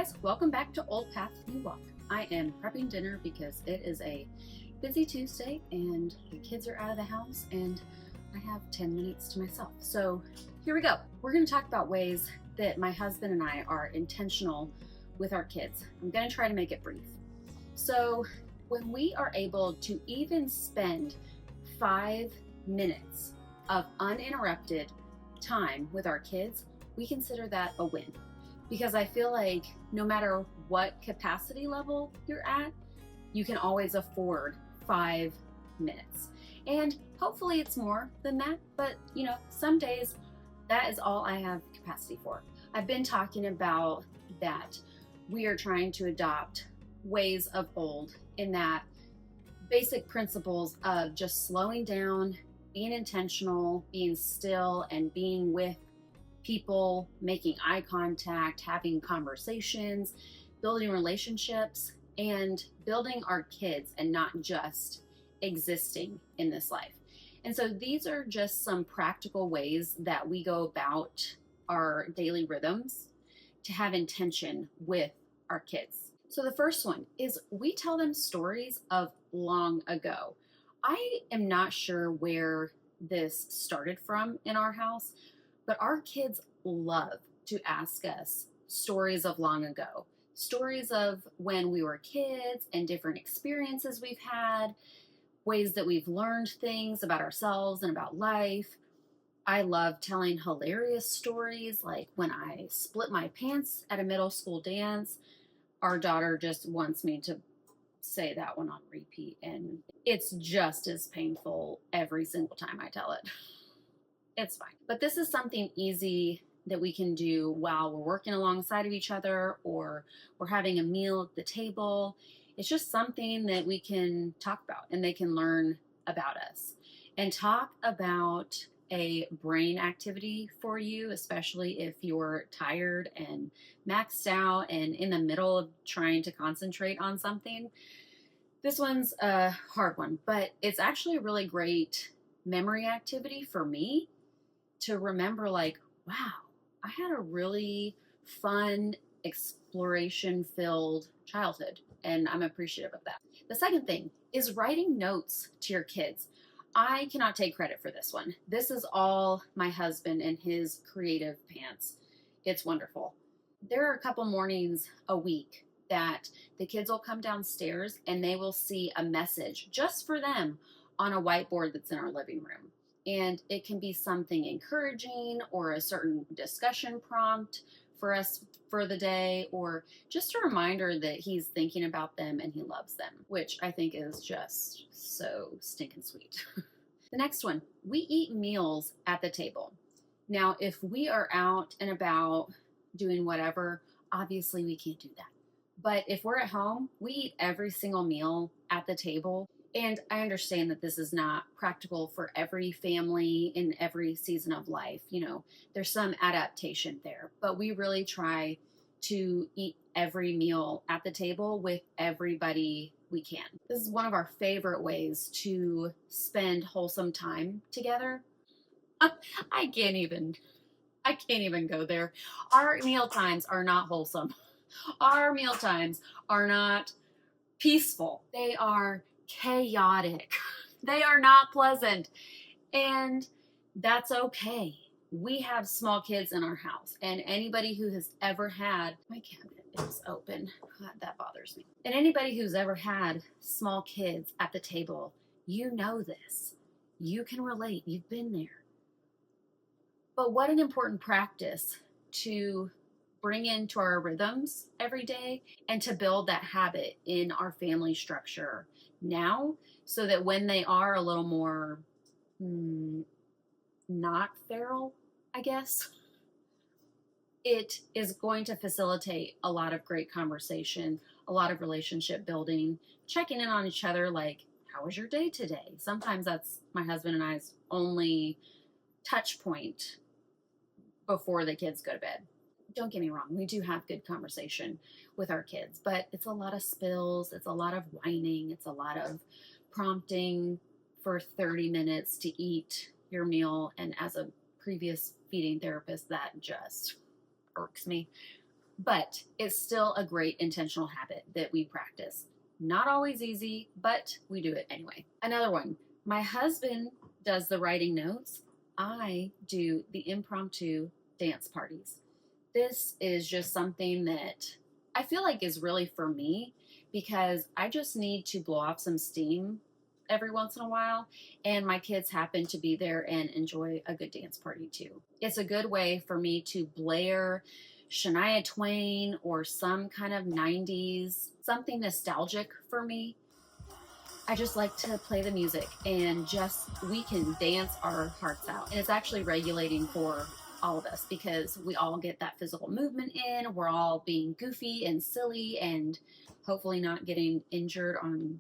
guys, welcome back to Old Path New Walk. I am prepping dinner because it is a busy Tuesday and the kids are out of the house and I have 10 minutes to myself. So here we go. We're going to talk about ways that my husband and I are intentional with our kids. I'm going to try to make it brief. So when we are able to even spend 5 minutes of uninterrupted time with our kids, we consider that a win. Because I feel like no matter what capacity level you're at, you can always afford 5 minutes. And hopefully it's more than that, but some days that is all I have capacity for. I've been talking about that we are trying to adopt ways of old in that basic principles of just slowing down, being intentional, being still, and being with people, making eye contact, having conversations, building relationships, and building our kids and not just existing in this life. And so these are just some practical ways that we go about our daily rhythms to have intention with our kids. So the first one is we tell them stories of long ago. I am not sure where this started from in our house, but our kids love to ask us stories of long ago, stories of when we were kids and different experiences we've had, ways that we've learned things about ourselves and about life. I love telling hilarious stories, like when I split my pants at a middle school dance. Our daughter just wants me to say that one on repeat, and it's just as painful every single time I tell it. It's fine. But this is something easy that we can do while we're working alongside of each other or we're having a meal at the table. It's just something that we can talk about and they can learn about us. And talk about a brain activity for you, especially if you're tired and maxed out and in the middle of trying to concentrate on something. This one's a hard one, but it's actually a really great memory activity for me to remember, like, wow, I had a really fun, exploration-filled childhood, and I'm appreciative of that. The second thing is writing notes to your kids. I cannot take credit for this one. This is all my husband and his creative pants. It's wonderful. There are a couple mornings a week that the kids will come downstairs and they will see a message just for them on a whiteboard that's in our living room. And it can be something encouraging or a certain discussion prompt for us for the day, or just a reminder that he's thinking about them and he loves them, which I think is just so stinking sweet. The next one, we eat meals at the table. Now, if we are out and about doing whatever, obviously we can't do that. But if we're at home, we eat every single meal at the table. And I understand that this is not practical for every family in every season of life. There's some adaptation there, but we really try to eat every meal at the table with everybody we can. This is one of our favorite ways to spend wholesome time together. I can't even go there. Our meal times are not wholesome. Our meal times are not peaceful. They are chaotic. They are not pleasant. And that's okay. We have small kids in our house, and anybody who has ever had, my cabinet is open. That bothers me. And anybody who's ever had small kids at the table, you know this. You can relate. You've been there. But what an important practice to bring into our rhythms every day and to build that habit in our family structure now, so that when they are a little more not feral, I guess, it is going to facilitate a lot of great conversation, a lot of relationship building, checking in on each other, like, how was your day today? Sometimes that's my husband and I's only touch point before the kids go to bed. Don't get me wrong, we do have good conversation with our kids, but it's a lot of spills, it's a lot of whining, it's a lot of prompting for 30 minutes to eat your meal. And as a previous feeding therapist, that just irks me. but it's still a great intentional habit that we practice. Not always easy, but we do it anyway. Another one, my husband does the writing notes. I do the impromptu dance parties. This is just something that I feel like is really for me because I just need to blow off some steam every once in a while, and my kids happen to be there and enjoy a good dance party too. It's a good way for me to blare Shania Twain or some kind of 90s, something nostalgic for me. I just like to play the music and we can dance our hearts out. And it's actually regulating for all of us because we all get that physical movement in. We're all being goofy and silly and hopefully not getting injured on,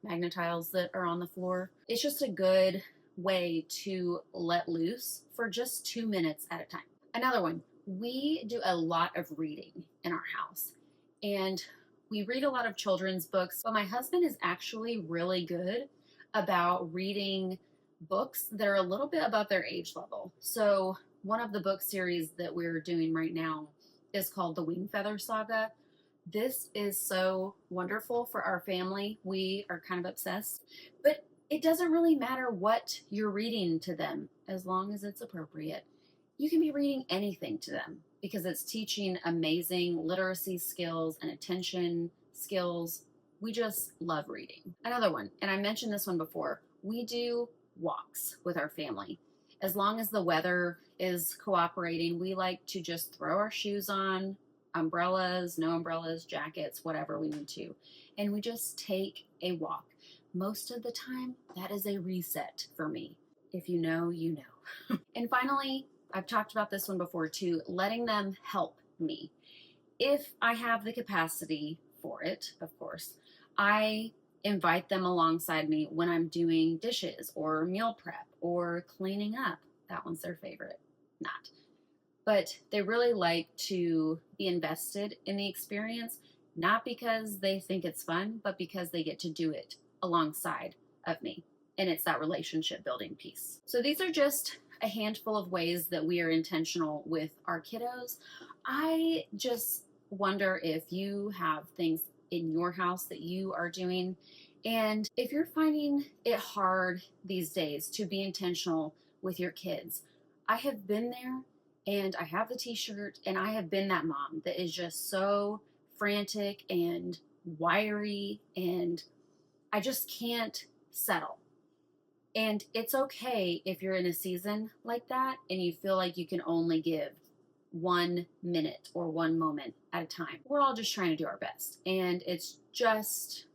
magnet tiles that are on the floor. It's just a good way to let loose for just 2 minutes at a time. Another one, we do a lot of reading in our house and we read a lot of children's books, but my husband is actually really good about reading books that are a little bit above their age level. So one of the book series that we're doing right now is called The Wingfeather Saga. This is so wonderful for our family. We are kind of obsessed, but it doesn't really matter what you're reading to them as long as it's appropriate. You can be reading anything to them because it's teaching amazing literacy skills and attention skills. We just love reading. Another one, and I mentioned this one before, we do walks with our family. As long as the weather is cooperating, we like to just throw our shoes on, umbrellas, no umbrellas, jackets, whatever we need to. And we just take a walk. Most of the time, that is a reset for me. If you know, you know. And finally, I've talked about this one before too, letting them help me. If I have the capacity for it, of course, I invite them alongside me when I'm doing dishes or meal prep or cleaning up. That one's their favorite. Not. But they really like to be invested in the experience, not because they think it's fun, but because they get to do it alongside of me. And it's that relationship building piece. So these are just a handful of ways that we are intentional with our kiddos. I just wonder if you have things in your house that you are doing. And if you're finding it hard these days to be intentional with your kids, I have been there. And I have the t-shirt and I have been that mom that is just so frantic and wiry and I just can't settle. And it's okay if you're in a season like that and you feel like you can only give 1 minute or 1 moment at a time. We're all just trying to do our best. And it's just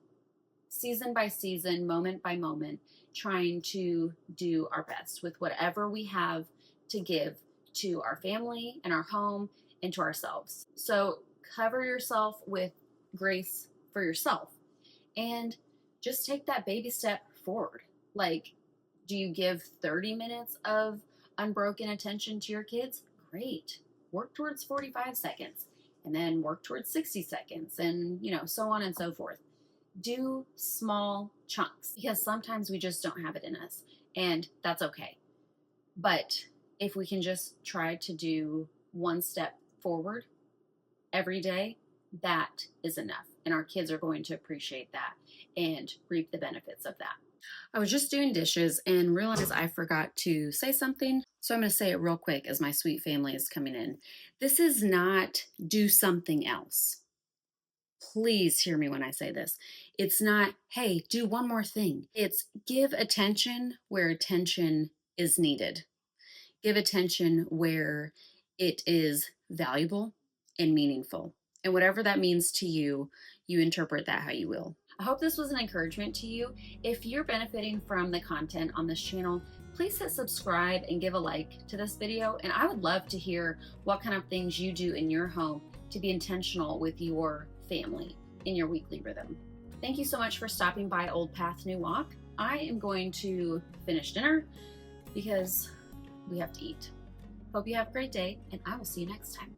season by season, moment by moment, trying to do our best with whatever we have to give to our family and our home and to ourselves. So cover yourself with grace for yourself and just take that baby step forward. Like, do you give 30 minutes of unbroken attention to your kids? Great. Work towards 45 seconds and then work towards 60 seconds and, so on and so forth. Do small chunks because sometimes we just don't have it in us and that's okay. But if we can just try to do 1 step forward every day, that is enough. And our kids are going to appreciate that and reap the benefits of that. I was just doing dishes and realized I forgot to say something. So I'm going to say it real quick as my sweet family is coming in. This is not do something else. Please hear me when I say this. It's not, hey, do one more thing. It's give attention where attention is needed. Give attention where it is valuable and meaningful. And whatever that means to you, you interpret that how you will. I hope this was an encouragement to you. If you're benefiting from the content on this channel, please hit subscribe and give a like to this video. And I would love to hear what kind of things you do in your home to be intentional with your family in your weekly rhythm. Thank you so much for stopping by Old Path New Walk. I am going to finish dinner because we have to eat. Hope you have a great day, and I will see you next time.